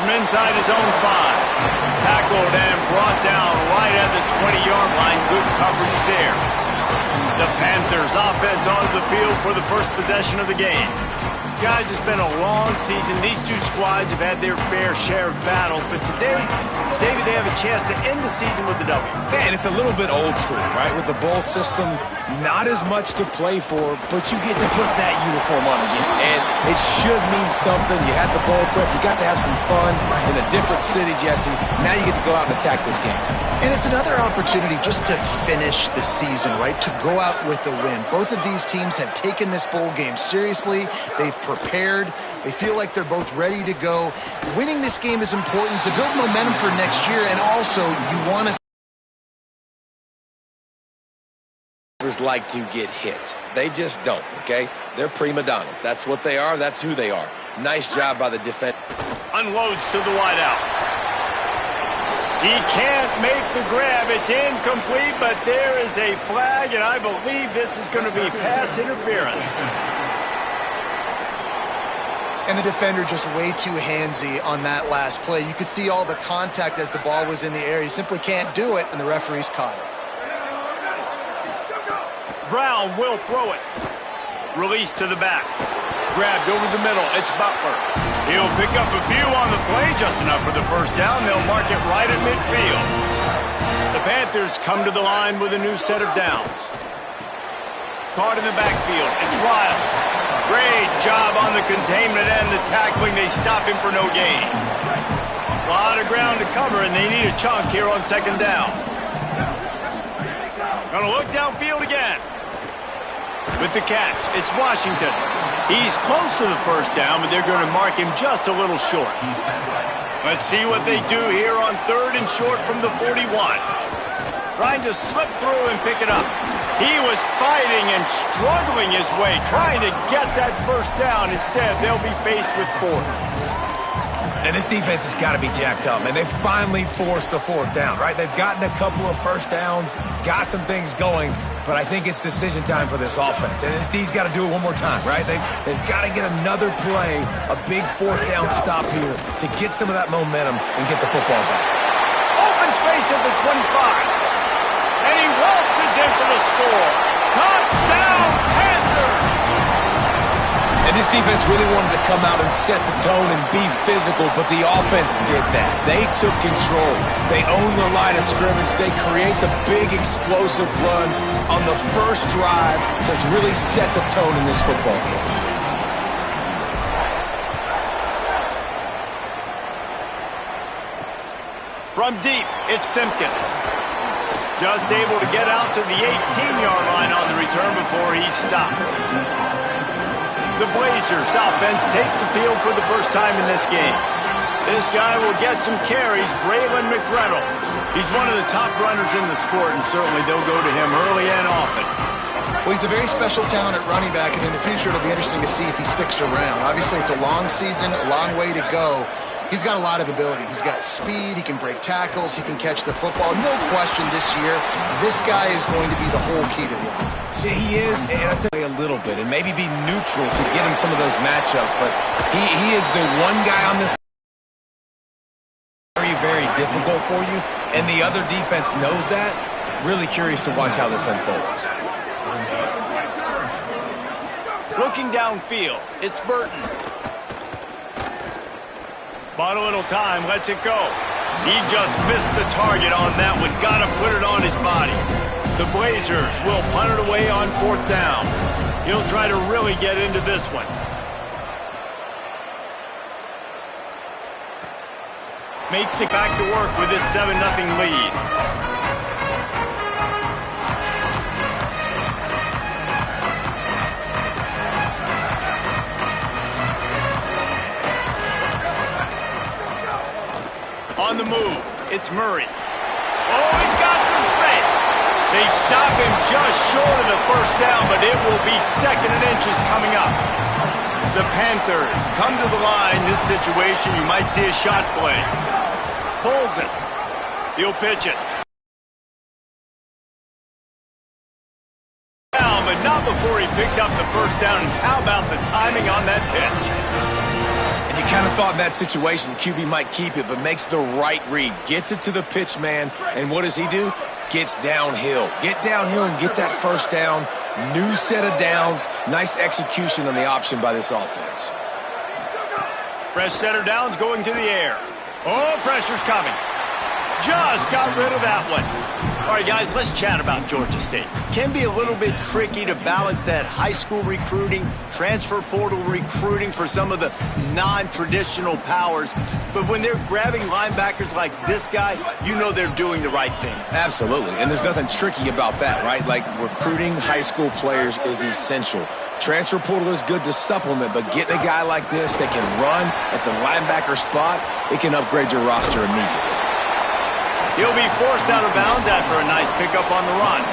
from inside his own 5. Tackled and brought down right at the 20-yard line. Good coverage there. The Panthers offense onto the field for the first possession of the game. Guys, it's been a long season. These two squads have had their fair share of battles, but today, David, they have a chance to end the season with the W. Man, it's a little bit old school, right? With the bowl system, not as much to play for, but you get to put that uniform on again. And it should mean something. You had the bowl prep. You got to have some fun in a different city, Jesse. Now you get to go out and attack this game. And it's another opportunity just to finish the season, right? To go out with a win. Both of these teams have taken this bowl game seriously. They've prepared. They feel like they're both ready to go. Winning this game is important to build momentum for next year, and also you want to like to get hit. They just don't, okay? They're prima donnas. That's what they are. That's who they are. Nice job by the defense. Unloads to the wideout. He can't make the grab. It's incomplete, but there is a flag, and I believe this is going to be pass interference. And the defender just way too handsy on that last play. You could see all the contact as the ball was in the air. He simply can't do it, and the referee's caught it. Brown will throw it. Release to the back. Grabbed over the middle. It's Butler. He'll pick up a few on the play, just enough for the first down. They'll mark it right at midfield. The Panthers come to the line with a new set of downs. Caught in the backfield. It's Riles. Great job on the containment and the tackling. They stop him for no gain. A lot of ground to cover, and they need a chunk here on second down. Gonna look downfield again. With the catch, it's Washington. He's close to the first down, but they're going to mark him just a little short. Let's see what they do here on 3rd and short from the 41. Trying to slip through and pick it up. He was fighting and struggling his way, trying to get that first down. Instead, they'll be faced with 4th. And this defense has got to be jacked up, and they finally forced the 4th down, right? They've gotten a couple of first downs, got some things going, but I think it's decision time for this offense. And this D's got to do it one more time, right? They've got to get another play, a big 4th down stop here to get some of that momentum and get the football back. Open space at the 25. And he waltzes in for the score. Touchdown, Panthers! And this defense really wanted to come out and set the tone and be physical, but the offense did that. They took control. They owned the line of scrimmage. They create the big explosive run on the first drive to really set the tone in this football game. From deep, it's Simpkins. Just able to get out to the 18-yard line on the return before he's stopped. The Blazers offense takes the field for the first time in this game. This guy will get some carries, Braylon McReynolds. He's one of the top runners in the sport, and certainly they'll go to him early and often. Well, he's a very special talent at running back, and in the future it'll be interesting to see if he sticks around. Obviously, it's a long season, a long way to go. He's got a lot of ability. He's got speed, he can break tackles, he can catch the football. No question this year, this guy is going to be the whole key to the offense. Yeah, he is, and I'll tell you a little bit, and maybe be neutral to get him some of those matchups, but he is the one guy on this very, very difficult for you, and the other defense knows that. Really curious to watch how this unfolds. Looking downfield, it's Burton. Bought a little time, lets it go. He just missed the target on that one. Got to put it on his body. The Blazers will punt it away on 4th down. He'll try to really get into this one. Makes it back to work with this 7-0 lead. On the move, it's Murray. Oh, he's got some space. They stop him just short of the first down, but it will be 2nd and inches coming up. The Panthers come to the line. This situation, you might see a shot play. Pulls it. He'll pitch it. Down, but not before he picked up the first down. And how about the timing on that pitch? And you kind of thought in that situation QB might keep it, but makes the right read. Gets it to the pitch man, and what does he do? Gets downhill. Get downhill and get that first down. New set of downs. Nice execution on the option by this offense. Fresh set of downs going to the air. Oh, pressure's coming. Just got rid of that one. All right, guys, let's chat about Georgia State. Can be a little bit tricky to balance that high school recruiting, transfer portal recruiting for some of the non-traditional powers. But when they're grabbing linebackers like this guy, you know they're doing the right thing. Absolutely, and there's nothing tricky about that, right? Like, recruiting high school players is essential. Transfer portal is good to supplement, but getting a guy like this that can run at the linebacker spot, it can upgrade your roster immediately. He'll be forced out of bounds after a nice pickup on the run.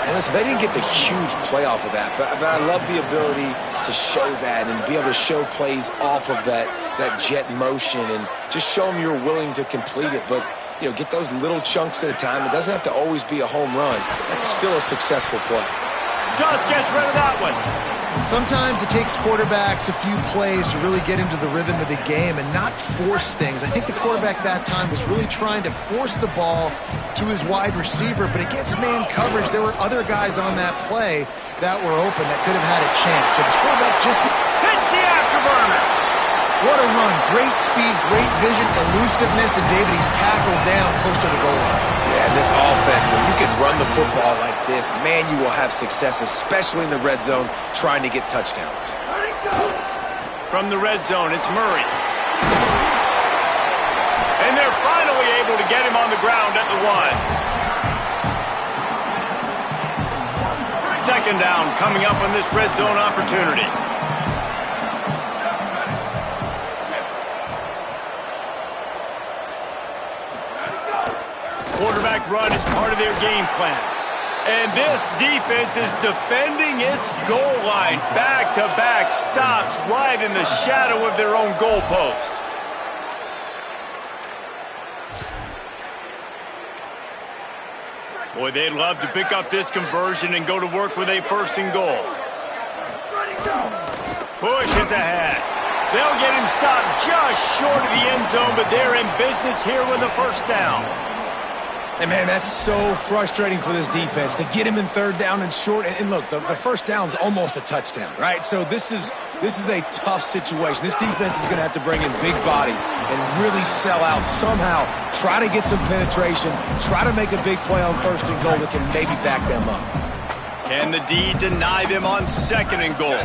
And listen, they didn't get the huge play off of that, but I love the ability to show that and be able to show plays off of that jet motion and just show them you're willing to complete it. But, you know, get those little chunks at a time. It doesn't have to always be a home run. That's still a successful play. Just gets rid of that one. Sometimes it takes quarterbacks a few plays to really get into the rhythm of the game and not force things. I think the quarterback that time was really trying to force the ball to his wide receiver, but against man coverage, there were other guys on that play that were open that could have had a chance. So this quarterback just hits the afterburners. What a run. Great speed, great vision, elusiveness, and David, he's tackled down close to the goal line. Yeah, this offense, when you can run the football like this, man, you will have success, especially in the red zone, trying to get touchdowns. From the red zone, it's Murray. And they're finally able to get him on the ground at the 1. Second down coming up on this red zone opportunity. Quarterback run is part of their game plan. And this defense is defending its goal line. Back-to-back stops right in the shadow of their own goalpost. Boy, they'd love to pick up this conversion and go to work with a first and goal. Push is ahead. They'll get him stopped just short of the end zone, but they're in business here with a first down. And, man, that's so frustrating for this defense to get him in third down and short. And look, the first down's almost a touchdown, right? So this is a tough situation. This defense is going to have to bring in big bodies and really sell out somehow, try to get some penetration, try to make a big play on first and goal that can maybe back them up. Can the D deny them on second and goal?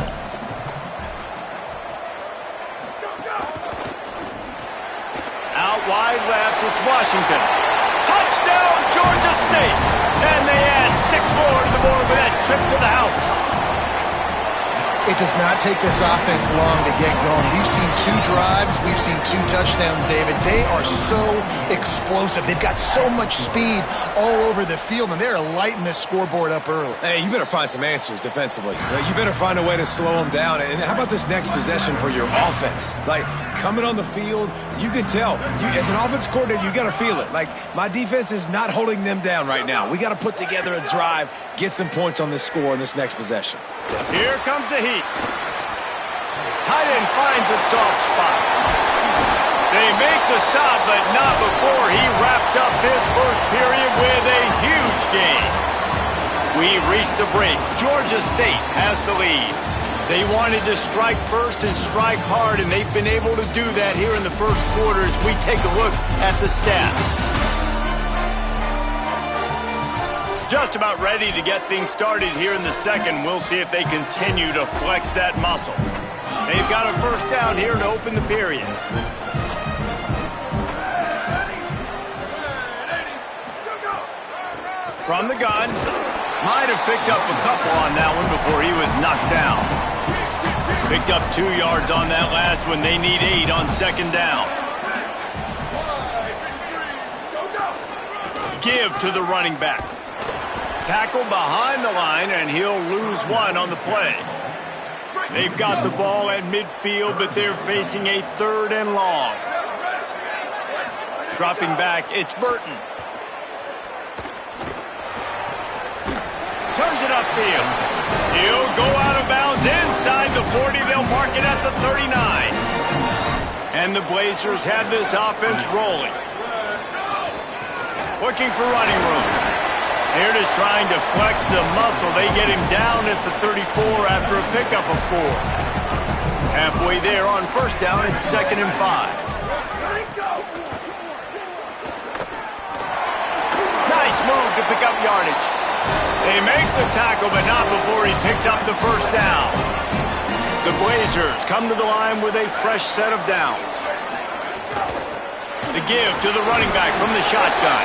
Out wide left, it's Washington. Touchdown, Georgia State! And they add 6 more to the board with that trip to the house. It does not take this offense long to get going. We've seen 2 drives. We've seen 2 touchdowns, David. They are so explosive. They've got so much speed all over the field, and they're lighting this scoreboard up early. Hey, you better find some answers defensively. You better find a way to slow them down. And how about this next possession for your offense? Like, coming on the field, you can tell. As an offense coordinator, you got to feel it. Like, my defense is not holding them down right now. We got to put together a drive, get some points on this score in this next possession. Here comes the heat. Tight end finds a soft spot. They make the stop, but not before he wraps up this first period with a huge gain. We've reached the break. Georgia State has the lead. They wanted to strike first and strike hard, and they've been able to do that here in the first quarter as we take a look at the stats. Just about ready to get things started here in the second. We'll see if they continue to flex that muscle. They've got a first down here to open the period. From the gun. Might have picked up a couple on that one before he was knocked down. Picked up 2 yards on that last one. They need 8 on second down. Give to the running back. Tackle behind the line, and he'll lose 1 on the play. They've got the ball at midfield, but they're facing a 3rd and long. Dropping back, it's Burton. Turns it upfield. He'll go out of bounds inside the 40. They'll mark it at the 39. And the Blazers have this offense rolling. Looking for running room. They're just trying to flex the muscle. They get him down at the 34 after a pickup of 4. Halfway there on first down, it's 2nd and 5. Nice move to pick up yardage. They make the tackle, but not before he picks up the first down. The Blazers come to the line with a fresh set of downs. The give to the running back from the shotgun.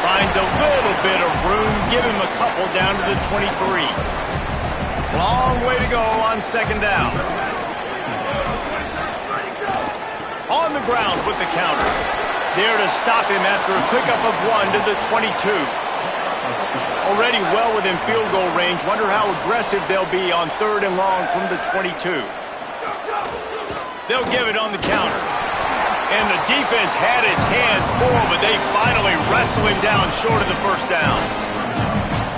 Finds a little bit of room. Give him a couple down to the 23. Long way to go on 2nd down. On the ground with the counter. There to stop him after a pickup of 1 to the 22. Already well within field goal range. Wonder how aggressive they'll be on 3rd and long from the 22. They'll give it on the counter. And the defense had its hands full, but they finally wrestle him down short of the first down.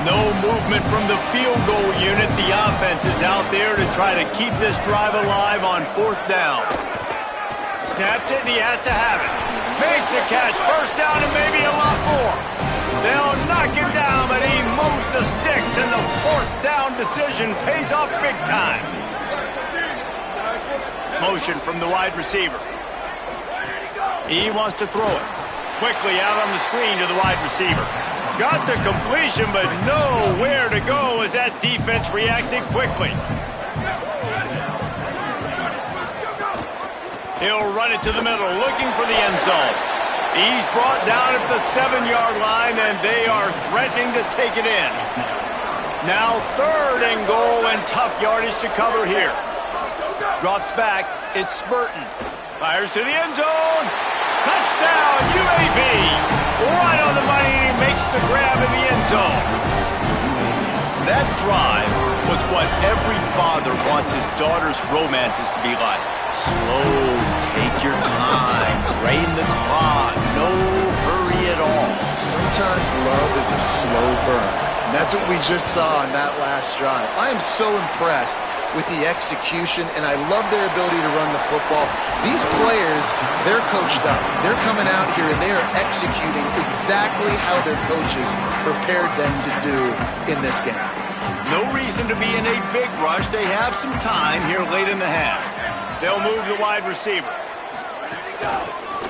No movement from the field goal unit. The offense is out there to try to keep this drive alive on 4th down. Snapped it, and he has to have it. Makes a catch. First down and maybe a lot more. They'll knock him down, but he moves the sticks, and the 4th down decision pays off big time. Motion from the wide receiver. He wants to throw it. Quickly out on the screen to the wide receiver. Got the completion, but nowhere to go as that defense reacted quickly. He'll run it to the middle, looking for the end zone. He's brought down at the 7-yard line, and they are threatening to take it in. Now 3rd and goal, and tough yardage to cover here. Drops back. It's Burton. Fires to the end zone. Touchdown, UAB. Right on the money, and he makes the grab in the end zone. That drive was what every father wants his daughter's romances to be like. Slow, take your time, drain the clock, no hurry at all. Sometimes love is a slow burn, and that's what we just saw on that last drive. I am so impressed with the execution, and I love their ability to run the football. These players, they're coached up. They're coming out here, and they are executing exactly how their coaches prepared them to do in this game. No reason to be in a big rush. They have some time here late in the half. They'll move the wide receiver.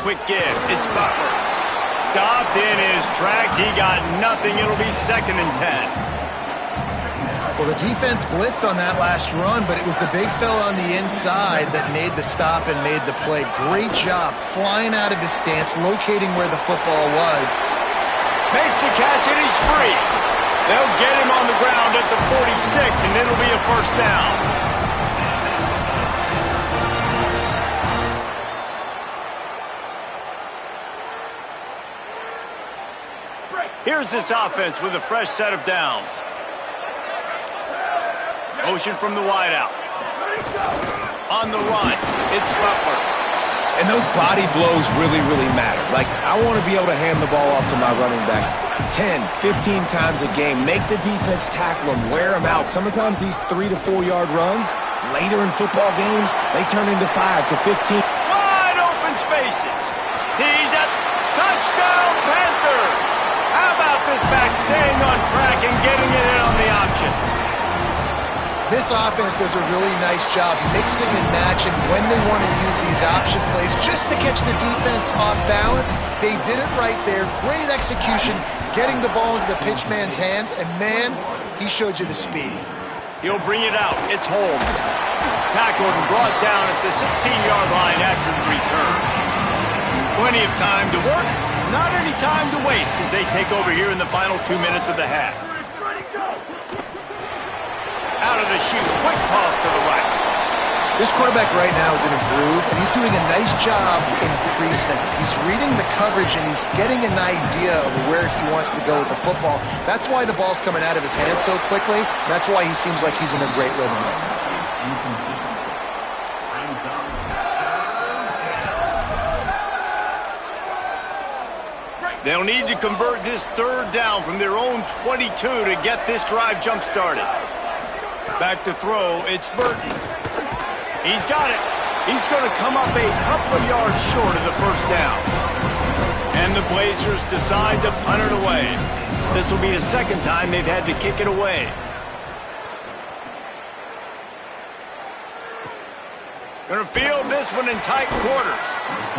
Quick give. It's Butler. Stopped in his tracks. He got nothing. It'll be 2nd and 10. Well, the defense blitzed on that last run, but it was the big fella on the inside that made the stop and made the play. Great job flying out of his stance, locating where the football was. Makes the catch, and he's free. They'll get him on the ground at the 46, and it'll be a first down. Here's this offense with a fresh set of downs. Motion from the wideout. On the run, it's Butler. And those body blows really, really matter. Like, I want to be able to hand the ball off to my running back 10, 15 times a game. Make the defense tackle him, wear him out. Sometimes these 3 to 4 yard runs, later in football games, they turn into 5 to 15. Wide open spaces. He's a touchdown, Panthers. How about this back staying on track and getting it in on the option? This offense does a really nice job mixing and matching when they want to use these option plays just to catch the defense off balance. They did it right there. Great execution, getting the ball into the pitchman's hands, and man, he showed you the speed. He'll bring it out. It's Holmes. Tackled and brought down at the 16-yard line after the return. Plenty of time to work. Not any time to waste as they take over here in the final 2 minutes of the half. Out of the chute, quick toss to the right. This quarterback right now is in a groove, and he's doing a nice job in pre-snap. He's reading the coverage, and he's getting an idea of where he wants to go with the football. That's why the ball's coming out of his hands so quickly. That's why he seems like he's in a great rhythm right now. They'll need to convert this 3rd down from their own 22 to get this drive jump-started. Back to throw, it's Burton. He's got it. He's going to come up a couple of yards short of the first down. And the Blazers decide to punt it away. This will be the second time they've had to kick it away. Going to field this one in tight quarters.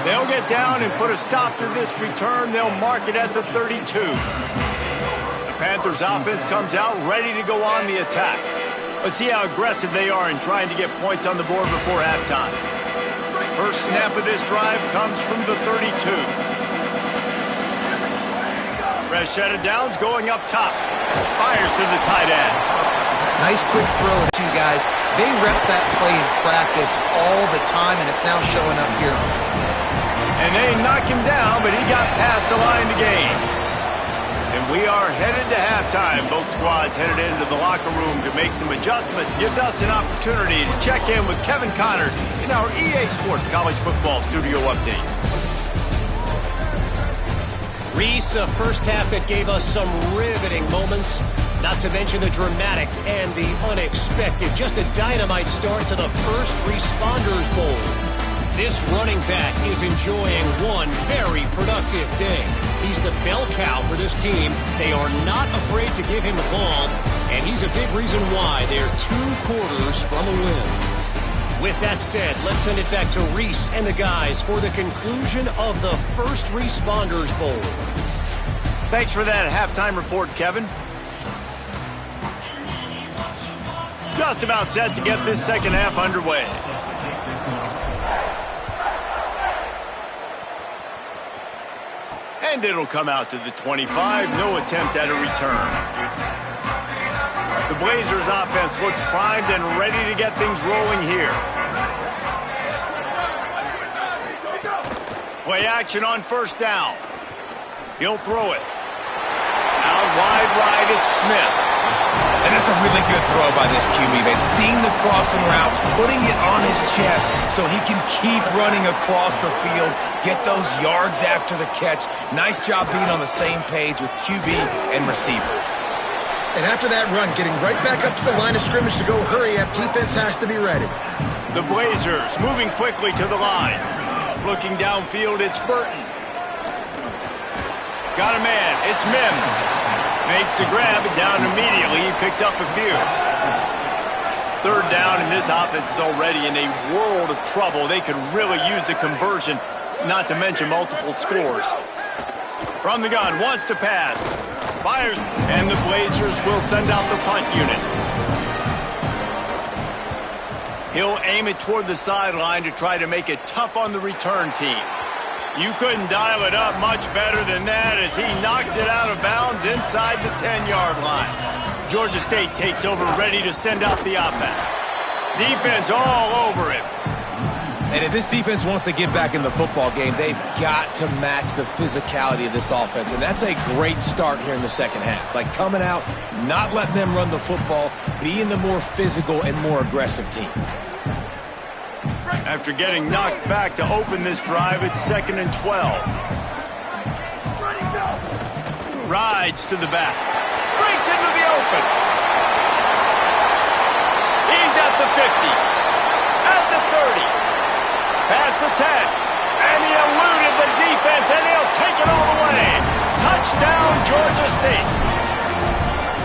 They'll get down and put a stop to this return. They'll mark it at the 32. The Panthers offense comes out ready to go on the attack. Let's see how aggressive they are in trying to get points on the board before halftime. First snap of this drive comes from the 32. Fresh set of downs going up top. Fires to the tight end. Nice quick throw, too, guys. They rep that play in practice all the time, and it's now showing up here. And they knock him down, but he got past the line to gain. And we are headed to halftime. Both squads headed into the locker room to make some adjustments. Gives us an opportunity to check in with Kevin Connors in our EA Sports College Football Studio Update. Reese, a first half that gave us some riveting moments, not to mention the dramatic and the unexpected. Just a dynamite start to the First Responders Bowl. This running back is enjoying one very productive day. He's the bell cow for this team. They are not afraid to give him the ball, and he's a big reason why they're 2 quarters from a win. With that said, let's send it back to Reese and the guys for the conclusion of the First Responders Bowl. Thanks for that halftime report, Kevin. Just about set to get this second half underway. And it'll come out to the 25. No attempt at a return. The Blazers offense looks primed and ready to get things rolling here. Play action on first down. He'll throw it. Out wide right, it's Smith. And that's a really good throw by this QB, man. Seeing the crossing routes, putting it on his chest so he can keep running across the field, get those yards after the catch. Nice job being on the same page with QB and receiver. And after that run, getting right back up to the line of scrimmage to go hurry up, defense has to be ready. The Blazers moving quickly to the line. Looking downfield, it's Burton. Got a man, it's Mims. Makes the grab, down immediately, he picks up a few. Third down, and this offense is already in a world of trouble. They could really use a conversion, not to mention multiple scores. From the gun, wants to pass. Fires, and the Blazers will send out the punt unit. He'll aim it toward the sideline to try to make it tough on the return team. You couldn't dial it up much better than that as he knocks it out of bounds inside the 10-yard line. Georgia State takes over, ready to send out the offense. Defense all over him. And if this defense wants to get back in the football game, they've got to match the physicality of this offense. And that's a great start here in the second half. Like coming out, not letting them run the football, being the more physical and more aggressive team. After getting knocked back to open this drive, it's 2nd and 12. Rides to the back. Breaks into the open. He's at the 50. At the 30. Past the 10. And he eluded the defense, and he'll take it all the way. Touchdown, Georgia State.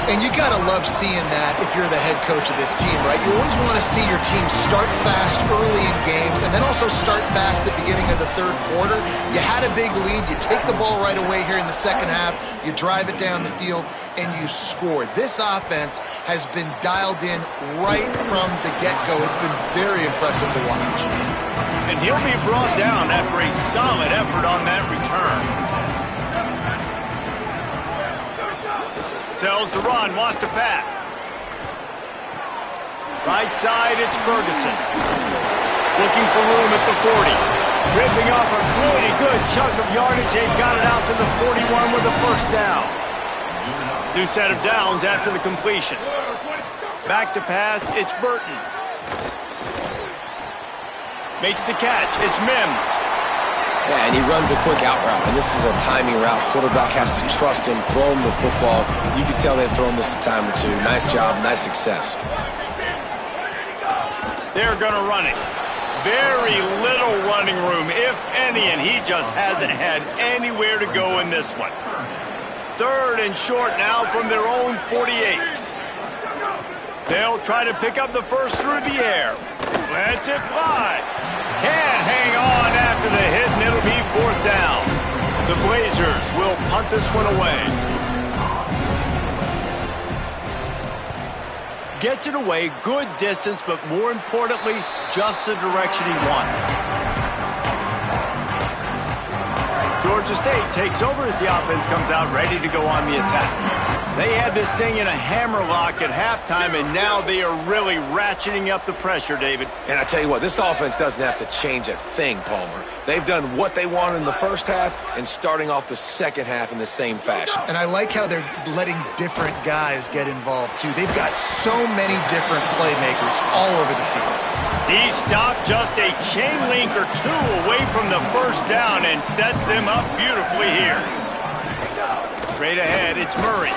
And you got to love seeing that if you're the head coach of this team, right? You always want to see your team start fast early in games and then also start fast at the beginning of the third quarter. You had a big lead. You take the ball right away here in the second half. You drive it down the field, and you scored. This offense has been dialed in right from the get-go. It's been very impressive to watch. And he'll be brought down after a solid effort on that return. Tells to run, wants to pass. Right side, it's Ferguson. Looking for room at the 40. Ripping off a pretty good chunk of yardage. They got it out to the 41 with a first down. New set of downs after the completion. Back to pass, it's Burton. Makes the catch, it's Mims. Yeah, and he runs a quick out route, and this is a timing route. Quarterback has to trust him, throw him the football. You can tell they've thrown this a time or two. Nice job, nice success. They're going to run it. very little running room, if any, and he just hasn't had anywhere to go in this one. 3rd and short now from their own 48. They'll try to pick up the first through the air. Lets it fly. Can't hang on after the hit, and it'll be 4th down. The Blazers will punt this one away. Gets it away, good distance, but more importantly, just the direction he wanted. Georgia State takes over as the offense comes out ready to go on the attack. They had this thing in a hammerlock at halftime, and now they are really ratcheting up the pressure, David. And I tell you what, this offense doesn't have to change a thing, Palmer. They've done what they wanted in the first half and starting off the second half in the same fashion. And I like how they're letting different guys get involved, too. They've got so many different playmakers all over the field. He stopped just a chain link or two away from the first down and sets them up beautifully here. Straight ahead, it's Murray.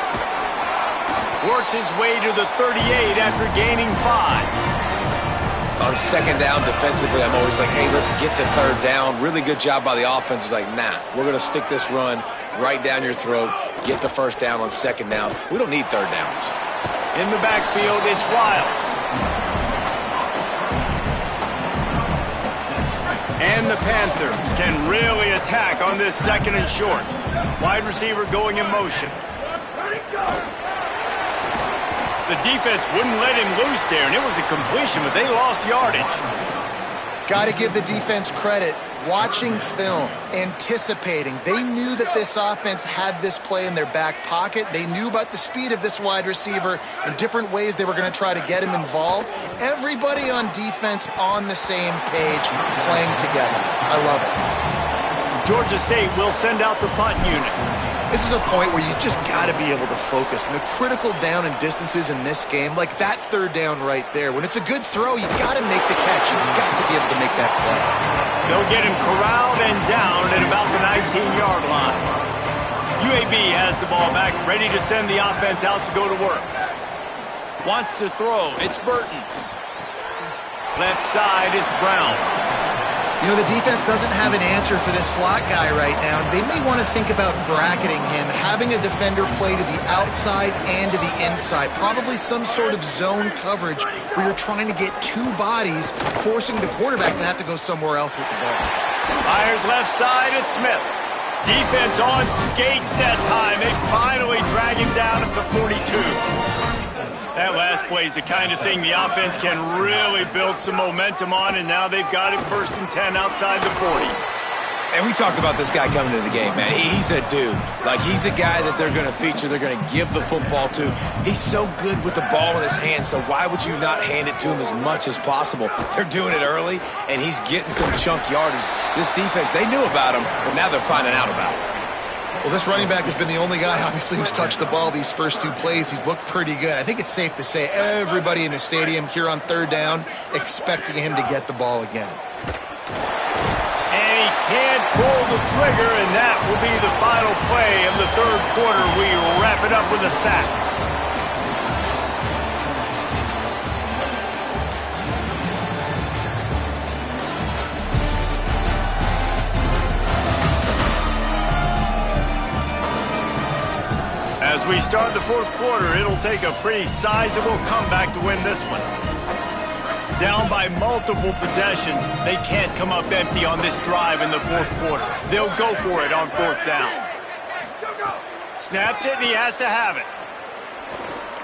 Works his way to the 38 after gaining 5. On second down defensively, I'm always like, hey, let's get to 3rd down. Really good job by the offense. It's like, nah, we're going to stick this run right down your throat, get the 1st down on 2nd down. We don't need 3rd downs. In the backfield, it's Wiles. And the Panthers can really attack on this 2nd and short. Wide receiver going in motion. The defense wouldn't let him loose there, and it was a completion, but they lost yardage. Got to give the defense credit. Watching film, anticipating. They knew that this offense had this play in their back pocket. They knew about the speed of this wide receiver and different ways they were going to try to get him involved. Everybody on defense on the same page, playing together. I love it. Georgia State will send out the punt unit. This is a point where you just got to be able to focus. And the critical down and distances in this game, like that 3rd down right there, when it's a good throw, you got to make the catch. You've got to be able to make that play. They'll get him corralled and down at about the 19-yard line. UAB has the ball back, ready to send the offense out to go to work. Wants to throw. It's Burton. Left side is Brown. You know, the defense doesn't have an answer for this slot guy right now. They may want to think about bracketing him, having a defender play to the outside and to the inside. Probably some sort of zone coverage where you're trying to get 2 bodies, forcing the quarterback to have to go somewhere else with the ball. Fires left side, it's Smith. Defense on skates that time. They finally drag him down at the 42. That last play is the kind of thing the offense can really build some momentum on, and now they've got it 1st and 10 outside the 40. And we talked about this guy coming into the game, man. He's a dude. Like, he's a guy that they're going to feature, they're going to give the football to. He's so good with the ball in his hand, so why would you not hand it to him as much as possible? They're doing it early, and he's getting some chunk yardage. This defense, they knew about him, but now they're finding out about him. Well, this running back has been the only guy, obviously, who's touched the ball these first 2 plays. He's looked pretty good. I think it's safe to say everybody in the stadium here on 3rd down expecting him to get the ball again. And he can't pull the trigger, and that will be the final play of the 3rd quarter. We wrap it up with a sack. As we start the 4th quarter, it'll take a pretty sizable comeback to win this one. Down by multiple possessions, they can't come up empty on this drive in the 4th quarter. They'll go for it on 4th down. Snapped it, and he has to have it.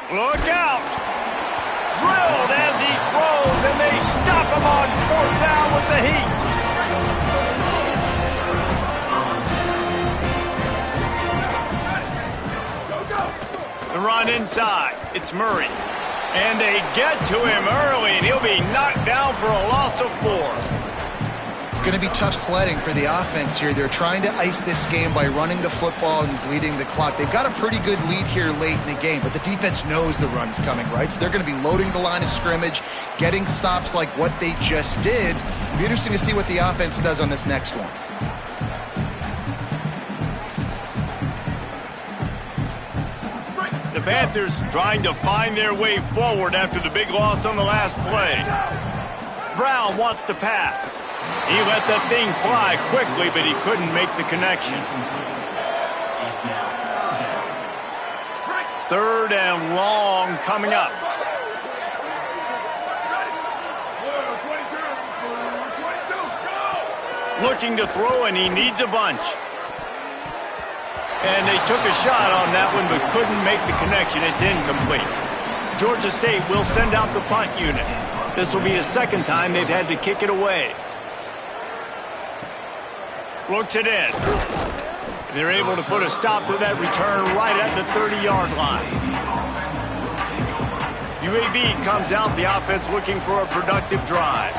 Look out! Drilled as he throws, and they stop him on 4th down with the heat. The run inside. It's Murray. And they get to him early, and he'll be knocked down for a loss of 4. It's going to be tough sledding for the offense here. They're trying to ice this game by running the football and bleeding the clock. They've got a pretty good lead here late in the game, but the defense knows the run's coming, right? So they're going to be loading the line of scrimmage, getting stops like what they just did. It'll be interesting to see what the offense does on this next one. The Panthers trying to find their way forward after the big loss on the last play. Brown wants to pass. He let that thing fly quickly, but he couldn't make the connection. 3rd and long coming up. Looking to throw, and he needs a bunch. And they took a shot on that one, but couldn't make the connection. It's incomplete. Georgia State will send out the punt unit. This will be the 2nd time they've had to kick it away. Looks it in. They're able to put a stop to that return right at the 30-yard line. UAB comes out, the offense looking for a productive drive.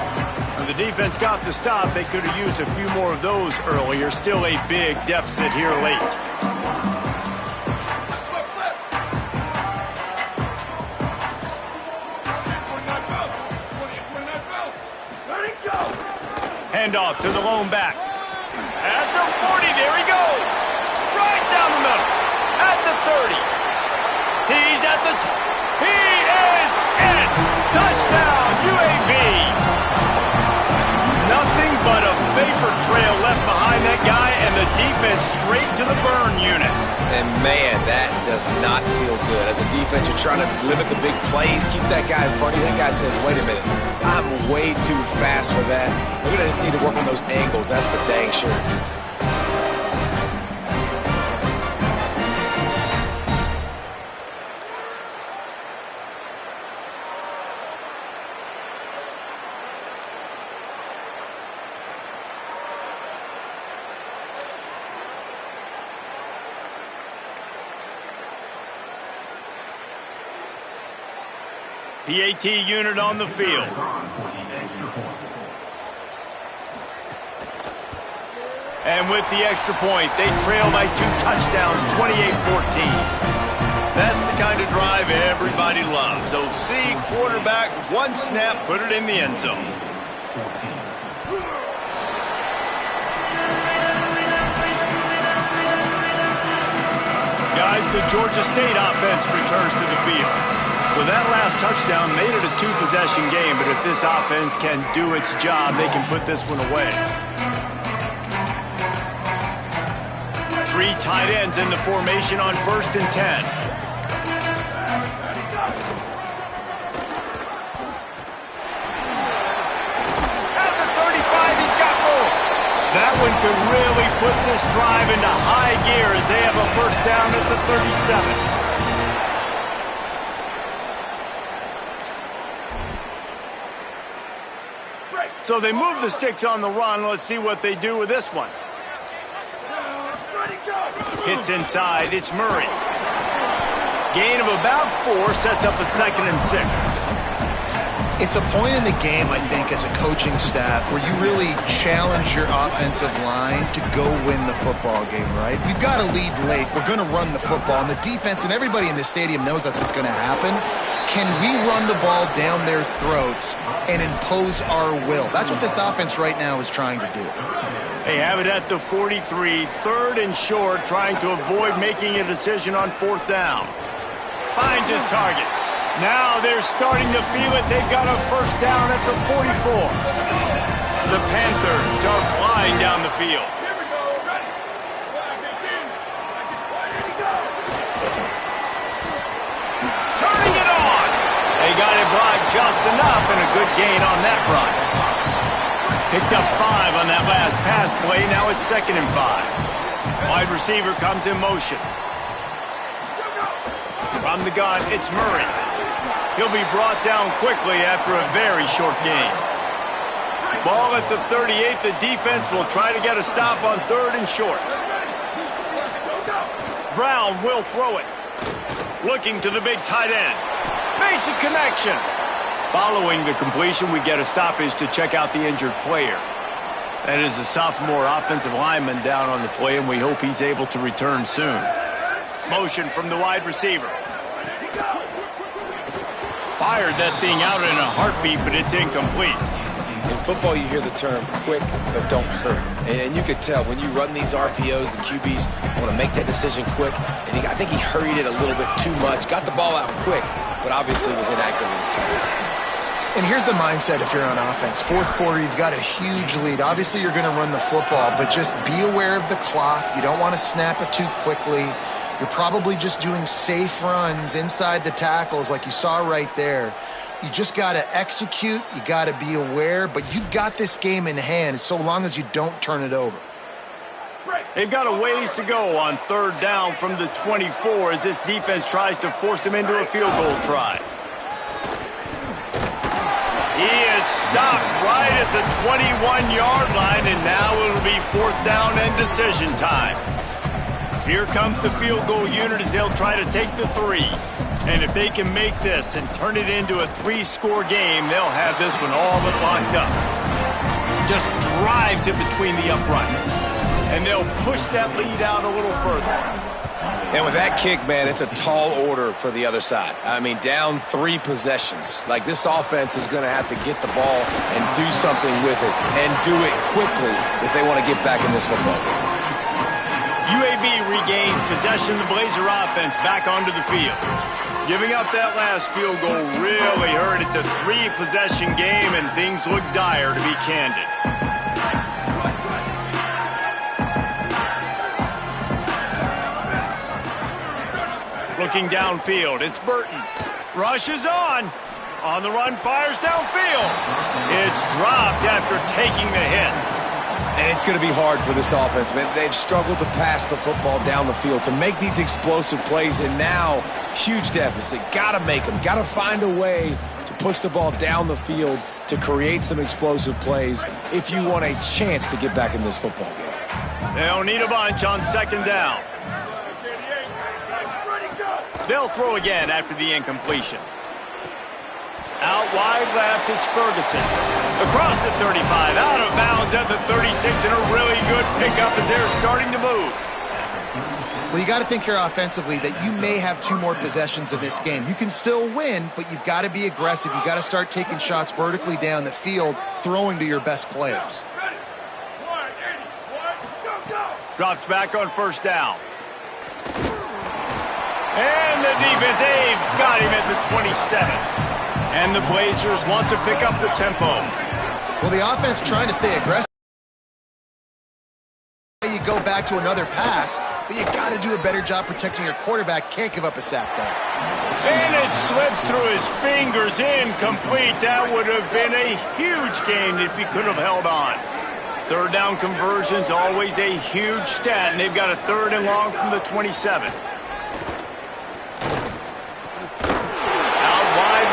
When the defense got the stop, they could have used a few more of those earlier. Still a big deficit here late. Handoff to the lone back. At the 40, there he goes. Right down the middle. At the 30. He's at the he is in. Touchdown, UAB. Nothing but a vapor trail left behind that guy, and the defense straight to the burn unit. And man, that does not feel good. As a defense, you're trying to limit the big plays, keep that guy in front of you. That guy says, wait a minute, I'm way too fast for that. We're going to just need to work on those angles. That's for dang sure. PAT unit on the field. And with the extra point, they trail by 2 touchdowns, 28-14. That's the kind of drive everybody loves. OC, quarterback, 1 snap, put it in the end zone. Guys, the Georgia State offense returns to the field. So that last touchdown made it a 2-possession game, but if this offense can do its job, they can put this one away. 3 tight ends in the formation on 1st and 10. At the 35, he's got more. That one could really put this drive into high gear as they have a 1st down at the 37. So they move the sticks on the run. Let's see what they do with this one. Hits inside. It's Murray. Gain of about 4 sets up a 2nd and 6. It's a point in the game, I think, as a coaching staff where you really challenge your offensive line to go win the football game, right? We've got to lead late. We're going to run the football. And the defense and everybody in the stadium knows that's what's going to happen. Can we run the ball down their throats and impose our will? That's what this offense right now is trying to do. They have it at the 43, 3rd and short, trying to avoid making a decision on 4th down. Finds his target. Now they're starting to feel it. They've got a 1st down at the 44. The Panthers are flying down the field. Turning it on. They got it blocked just enough, and a good gain on that run. Picked up 5 on that last pass play. Now it's 2nd and 5. Wide receiver comes in motion. From the gun, it's Murray. He'll be brought down quickly after a very short game. Ball at the 38. The defense will try to get a stop on 3rd and short. Brown will throw it. Looking to the big tight end. Makes a connection. Following the completion, we get a stoppage to check out the injured player. That is a sophomore offensive lineman down on the play, and we hope he's able to return soon. Motion from the wide receiver. Fired that thing out in a heartbeat, but it's incomplete. In football, you hear the term quick, but don't hurt. And you could tell when you run these RPOs, the QBs want to make that decision quick. And I think he hurried it a little bit too much, got the ball out quick, but obviously was inaccurate with his pass. And here's the mindset if you're on offense. Fourth quarter, you've got a huge lead. Obviously, you're going to run the football, but just be aware of the clock. You don't want to snap it too quickly. You're probably just doing safe runs inside the tackles like you saw right there. You just got to execute. You got to be aware, but you've got this game in hand so long as you don't turn it over. They've got a ways to go on third down from the 24 as this defense tries to force them into a field goal try. He is stopped right at the 21-yard line, and now it'll be fourth down and decision time. Here comes the field goal unit as they'll try to take the 3. And if they can make this and turn it into a 3-score game, they'll have this one all but locked up. Just drives it between the uprights. And they'll push that lead out a little further. And with that kick, man, it's a tall order for the other side. I mean, down 3 possessions. Like, this offense is going to have to get the ball and do something with it, and do it quickly if they want to get back in this football game. UAB regains possession of the Blazer offense back onto the field. Giving up that last field goal really hurt. It's a 3-possession game, and things look dire, to be candid. Looking downfield, it's Burton. Rushes on. On the run, fires downfield. It's dropped after taking the hit. And it's going to be hard for this offense, man. They've struggled to pass the football down the field, to make these explosive plays, and now, huge deficit. Got to make them. Got to find a way to push the ball down the field to create some explosive plays if you want a chance to get back in this football game. They'll need a bunch on second down. They'll throw again after the incompletion. Out wide left, it's Ferguson. Across the 35, out of bounds at the 36, and a really good pickup as they're starting to move. Well, you got to think here offensively that you may have 2 more possessions in this game. You can still win, but you've got to be aggressive. You've got to start taking shots vertically down the field, throwing to your best players. Drops back on first down. And the defense, Abe's got him at the 27. And the Blazers want to pick up the tempo. Well, the offense trying to stay aggressive. You go back to another pass, but you got to do a better job protecting your quarterback. Can't give up a sack there. And it slips through his fingers, incomplete. That would have been a huge gain if he could have held on. Third down conversions, always a huge stat, and they've got a 3rd and long from the 27.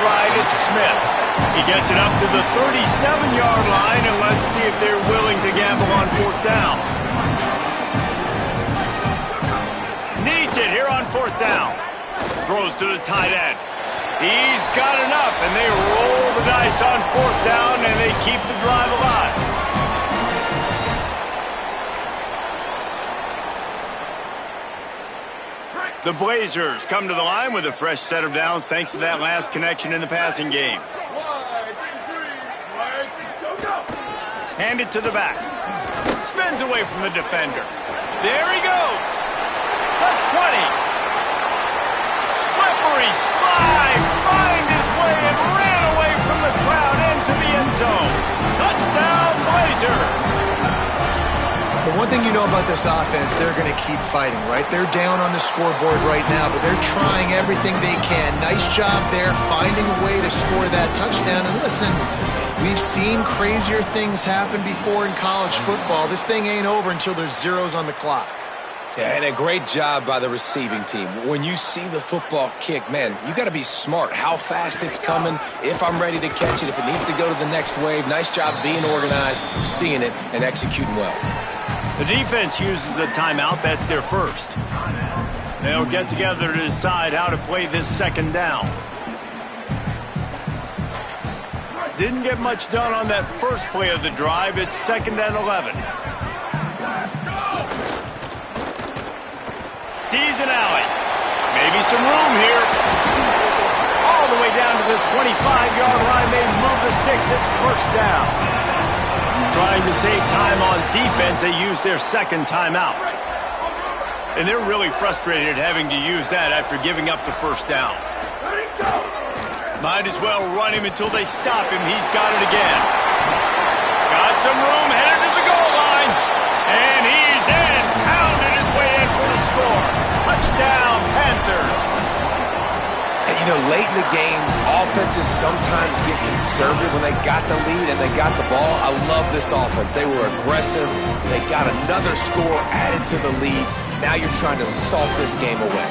Right, it's Smith. He gets it up to the 37-yard line, and let's see if they're willing to gamble on fourth down. Needs it here on fourth down. Throws to the tight end. He's got enough, and they roll the dice on fourth down, and they keep the drive alive. The Blazers come to the line with a fresh set of downs thanks to that last connection in the passing game. Hand it to the back. Spins away from the defender. There he goes. The 20. Slippery slide. Find his way and ran away from the crowd into the end zone. Touchdown, Blazers. The one thing you know about this offense, they're going to keep fighting, right? They're down on the scoreboard right now, but they're trying everything they can. Nice job there, finding a way to score that touchdown. And listen, we've seen crazier things happen before in college football. This thing ain't over until there's zeros on the clock. Yeah, and a great job by the receiving team. When you see the football kick, man, you got to be smart. How fast it's coming, if I'm ready to catch it, if it needs to go to the next wave. Nice job being organized, seeing it, and executing well. The defense uses a timeout. That's their first. They'll get together to decide how to play this second down. Didn't get much done on that first play of the drive. It's 2nd and 11. Sees an alley. Maybe some room here. All the way down to the 25-yard line. They move the sticks. It's first down. Trying to save time on defense, they use their second timeout. And they're really frustrated having to use that after giving up the first down. Might as well run him until they stop him. He's got it again. Got some room, headed to the goal line. And he's in. Pounded his way in for the score. Touchdown, Panthers. And, you know, late in the games, offenses sometimes get conservative when they got the lead and they got the ball. I love this offense. They were aggressive. They got another score added to the lead. Now you're trying to salt this game away.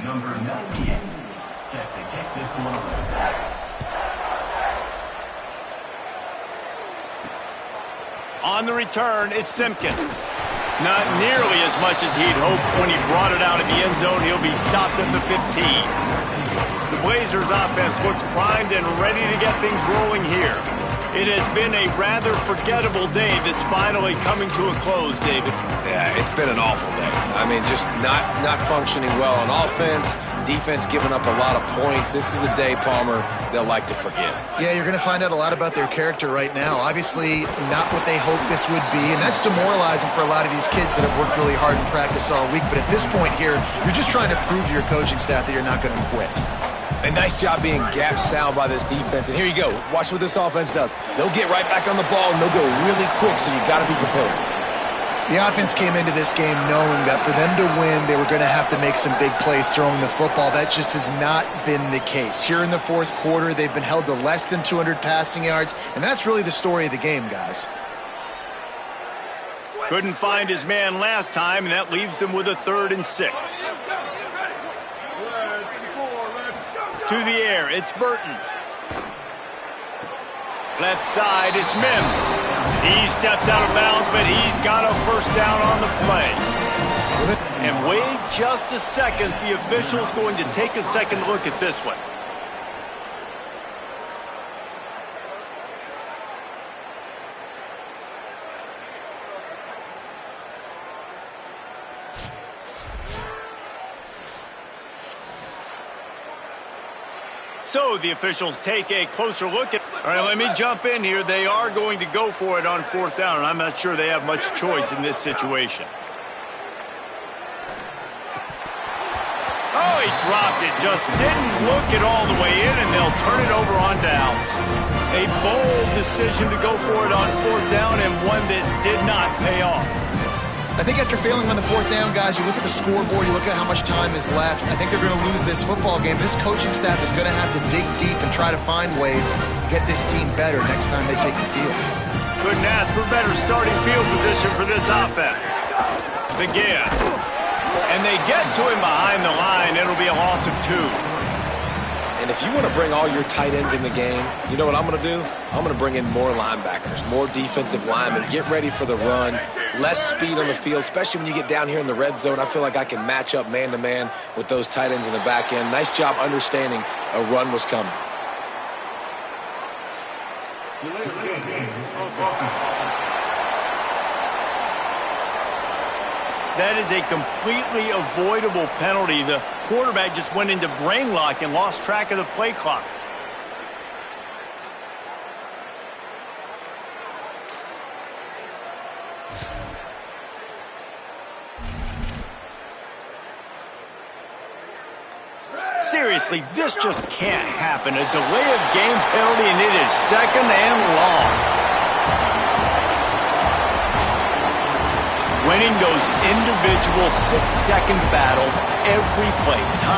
Number 98, set to kick this one back. On the return, it's Simpkins. Not nearly as much as he'd hoped when he brought it out of the end zone. He'll be stopped at the 15. The Blazers offense looks primed and ready to get things rolling here. It has been a rather forgettable day that's finally coming to a close, David. Yeah, it's been an awful day. I mean, just not functioning well on offense, defense giving up a lot of points. This is a day, Palmer, they'll like to forget. Yeah, you're going to find out a lot about their character right now. Obviously, not what they hoped this would be, and that's demoralizing for a lot of these kids that have worked really hard in practice all week. But at this point here, you're just trying to prove to your coaching staff that you're not going to quit. A nice job being gap sound by this defense. And here you go. Watch what this offense does. They'll get right back on the ball, and they'll go really quick, so you got to be prepared. The offense came into this game knowing that for them to win, they were going to have to make some big plays throwing the football. That just has not been the case. Here in the fourth quarter, they've been held to less than 200 passing yards, and that's really the story of the game, guys. Couldn't find his man last time, and that leaves him with a 3rd and 6. To the air, it's Burton. Left side, it's Mims. He steps out of bounds, but he's got a first down on the play. And wait just a second. The official's going to take a second look at this one. So the officials take a closer look at. All right, let me jump in here. They are going to go for it on fourth down, and I'm not sure they have much choice in this situation. Oh, he dropped it. Just didn't look it all the way in, and they'll turn it over on downs. A bold decision to go for it on fourth down, and one that did not pay off. I think after failing on the fourth down, guys, you look at the scoreboard, you look at how much time is left. I think they're going to lose this football game. This coaching staff is going to have to dig deep and try to find ways to get this team better next time they take the field. Couldn't ask for better starting field position for this offense. The give. And they get to him behind the line. It'll be a loss of 2. And if you want to bring all your tight ends in the game, you know what I'm going to do? I'm going to bring in more linebackers, more defensive linemen, get ready for the run, less speed on the field, especially when you get down here in the red zone. I feel like I can match up man-to-man with those tight ends in the back end. Nice job understanding a run was coming. That is a completely avoidable penalty. The quarterback just went into brain lock and lost track of the play clock. Seriously, this just can't happen. A delay of game penalty, and it is second and long. Winning those individual 6-second battles every play, time